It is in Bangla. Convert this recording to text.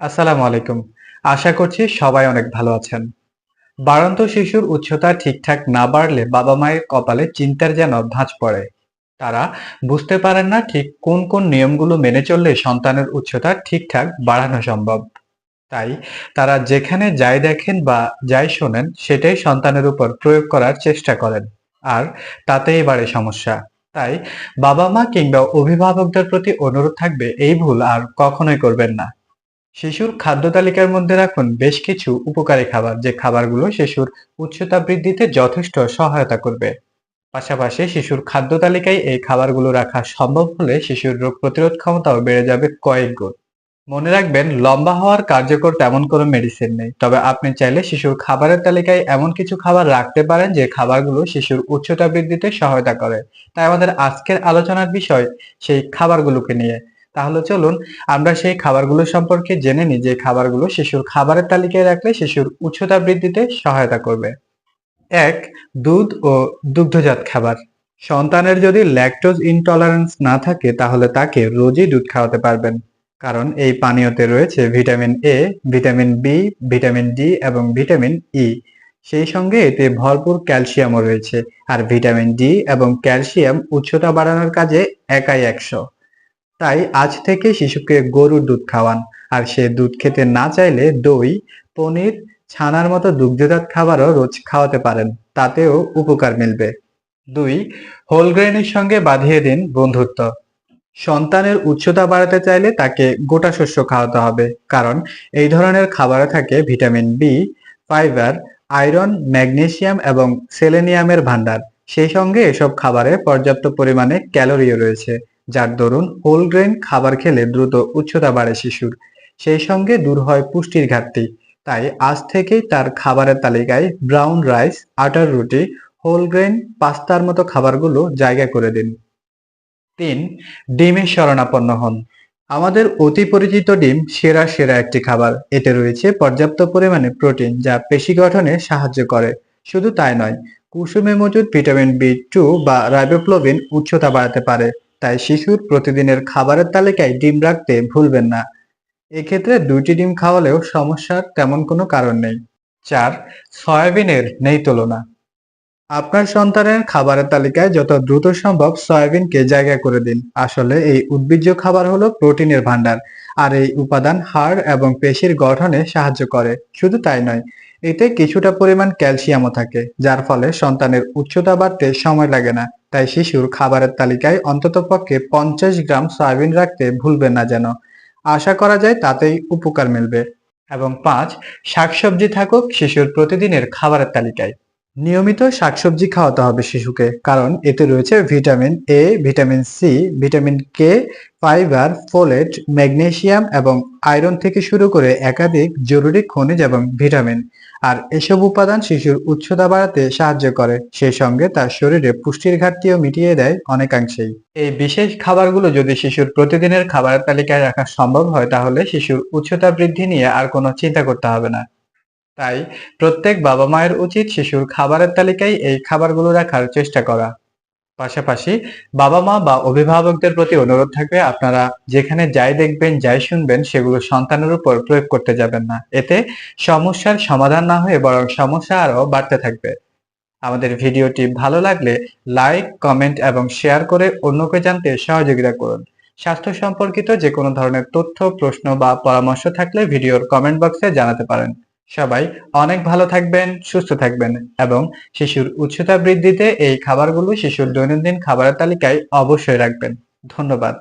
আসসালামু আলাইকুম। আশা করছি সবাই অনেক ভালো আছেন। বাড়ন্ত শিশুর উচ্চতা ঠিকঠাক না বাড়লে বাবা-মায়ের কপালে চিন্তার যেন ভাঁজ পড়ে। তারা বুঝতে পারেন না ঠিক কোন কোন নিয়মগুলো মেনে চললে সন্তানের উচ্চতা ঠিকঠাক বাড়ানো সম্ভব। তাই তারা যেখানে যাই দেখেন বা যাই শোনেন সেটাই সন্তানের উপর প্রয়োগ করার চেষ্টা করেন। আর তাতেই বাড়ে সমস্যা। তাই বাবা-মা কিংবা অভিভাবকদের প্রতি অনুরোধ থাকবে এই ভুল আর কখনোই করবেন না। শিশুর খাদ্য তালিকার মধ্যে রাখুন বেশ কিছু উপকারী খাবার, যে খাবারগুলো শিশুর উচ্চতা বৃদ্ধিতে যথেষ্ট সহায়তা করবে। পাশাপাশি শিশুর খাদ্য তালিকায় এই খাবারগুলো রাখা সম্ভব হলে শিশুর রোগ প্রতিরোধ ক্ষমতাও বেড়ে যাবে কয়েক গুণ। মনে রাখবেন, লম্বা হওয়ার কার্যকর তেমন কোনো মেডিসিন নেই, তবে আপনি চাইলে শিশুর খাবারের তালিকায় এমন কিছু খাবার রাখতে পারেন যে খাবারগুলো শিশুর উচ্চতা বৃদ্ধিতে সহায়তা করে। তাই আমাদের আজকের আলোচনার বিষয় সেই খাবারগুলোকে নিয়ে। তাহলে চলুন আমরা সেই খাবারগুলো সম্পর্কে জেনে নিই, যে খাবারগুলো শিশুর খাবারের তালিকায় রাখলে শিশুর উচ্চতা বৃদ্ধিতে সহায়তা করবে। ১. দুধ ও দুগ্ধজাত খাবার। সন্তানের যদি ল্যাকটোজ ইনটলারেন্স না থাকে তাহলে তাকে রোজই দুধ খাওয়াতে পারবেন, কারণ এই পানীয়তে রয়েছে vitamin A, vitamin B, vitamin D এবং ভিটামিন ই। সেই সঙ্গে এতে ভরপুর ক্যালসিয়ামও রয়েছে। আর ভিটামিন ডি এবং ক্যালসিয়াম উচ্চতা বাড়ানোর কাজে একাই ১০০। তাই আজ থেকে শিশুকে গরুর দুধ খাওয়ান। আর সে দুধ খেতে না চাইলে দই, পনির, ছানার মতো দুগ্ধজাত খাবারও রোজ খাওয়াতে পারেন, তাতেও উপকার মিলবে। ২. হোল গ্রেইনের সঙ্গে বাঁধিয়ে দিন বন্ধুত্ব। সন্তানের উচ্চতা বাড়াতে চাইলে তাকে গোটা শস্য খাওয়াতে হবে, কারণ এই ধরনের খাবারে থাকে vitamin B, fibre, iron, magnesium এবং সেলেনিয়ামের ভান্ডার। সেই সঙ্গে এসব খাবারে পর্যাপ্ত পরিমাণে ক্যালোরিও রয়েছে, যার দরুন হোল গ্রেইন খাবার খেলে দ্রুত উচ্চতা বাড়ে শিশুর। সেই সঙ্গে দূর হয় পুষ্টির ঘাটতি। তাই আজ থেকেই তার খাবারের তালিকায় ব্রাউন রাইস, আটার রুটি, হোল গ্রেইন, পাস্তার মতো খাবারগুলো জায়গা করে দিন। ৩. ডিমের শরণাপন্ন হন। আমাদের অতি পরিচিত ডিম সেরা সেরা একটি খাবার। এতে রয়েছে পর্যাপ্ত পরিমাণে প্রোটিন, যা পেশি গঠনে সাহায্য করে। শুধু তাই নয়, কুসুমে মজুদ ভিটামিন বি টু বা রাইবোফ্লাভিন উচ্চতা বাড়াতে পারে। তাই শিশুর প্রতিদিনের খাবারের তালিকায় ডিম রাখতে ভুলবেন না। এক্ষেত্রে ২টি ডিম খাওয়ালেও সমস্যার তেমন কোনো কারণ নেই। ৪. সয়াবিনের নেই তুলনা। আপনার সন্তানের খাবারের তালিকায় যত দ্রুত সম্ভব সয়াবিনকে জায়গা করে দিন। আসলে এই উদ্ভিজ্জ খাবার হলো প্রোটিনের ভান্ডার। আর এই উপাদান হাড় এবং পেশির গঠনে সাহায্য করে। শুধু তাই নয়, এতে কিছুটা পরিমাণ ক্যালসিয়ামও থাকে, যার ফলে সন্তানের উচ্চতা বাড়তে সময় লাগে না। তাই শিশুর খাবারের তালিকায় অন্ততপক্ষে ৫০ গ্রাম সয়াবিন রাখতে ভুলবেন না যেন। আশা করা যায় তাতেই উপকার মিলবে। এবং ৫. শাকসবজি থাকুক শিশুর প্রতিদিনের খাবারের তালিকায়। নিয়মিত শাকসবজি খাওয়াতে হবে শিশুকে, কারণ এতে রয়েছে vitamin A, vitamin C, vitamin K, fibre, folate, magnesium এবং আয়রন থেকে শুরু করে একাধিক জরুরি খনিজ এবং ভিটামিন। আর এসব উপাদান শিশুর উচ্চতা বাড়াতে সাহায্য করে, সেই সঙ্গে তার শরীরে পুষ্টির ঘাটতিও মিটিয়ে দেয় অনেকাংশেই। এই বিশেষ খাবারগুলো যদি শিশুর প্রতিদিনের খাবারের তালিকায় রাখা সম্ভব হয় তাহলে শিশুর উচ্চতা বৃদ্ধি নিয়ে আর কোনো চিন্তা করতে হবে না। তাই প্রত্যেক বাবা-মায়ের উচিত শিশুর খাবারের তালিকায় এই খাবারগুলো রাখার চেষ্টা করা। পাশাপাশি বাবা-মা বা অভিভাবকদের প্রতি অনুরোধ থাকবে, আপনারা যেখানে যাই দেখবেন, যাই শুনবেন সেগুলো সন্তানের উপর প্রয়োগ করতে যাবেন না। এতে সমস্যার সমাধান না হয়ে বরং সমস্যা আরো বাড়তে থাকবে। আমাদের ভিডিওটি ভালো লাগলে লাইক, কমেন্ট এবং শেয়ার করে অন্যকে জানতে সহযোগিতা করুন। স্বাস্থ্য সম্পর্কিত যে কোনো ধরনের তথ্য, প্রশ্ন বা পরামর্শ থাকলে ভিডিওর কমেন্ট বক্সে জানাতে পারেন। সবাই অনেক ভালো থাকবেন, সুস্থ থাকবেন এবং শিশুর উচ্চতা বৃদ্ধিতে এই খাবারগুলো শিশুর দৈনন্দিন খাবারের তালিকায় অবশ্যই রাখবেন। ধন্যবাদ।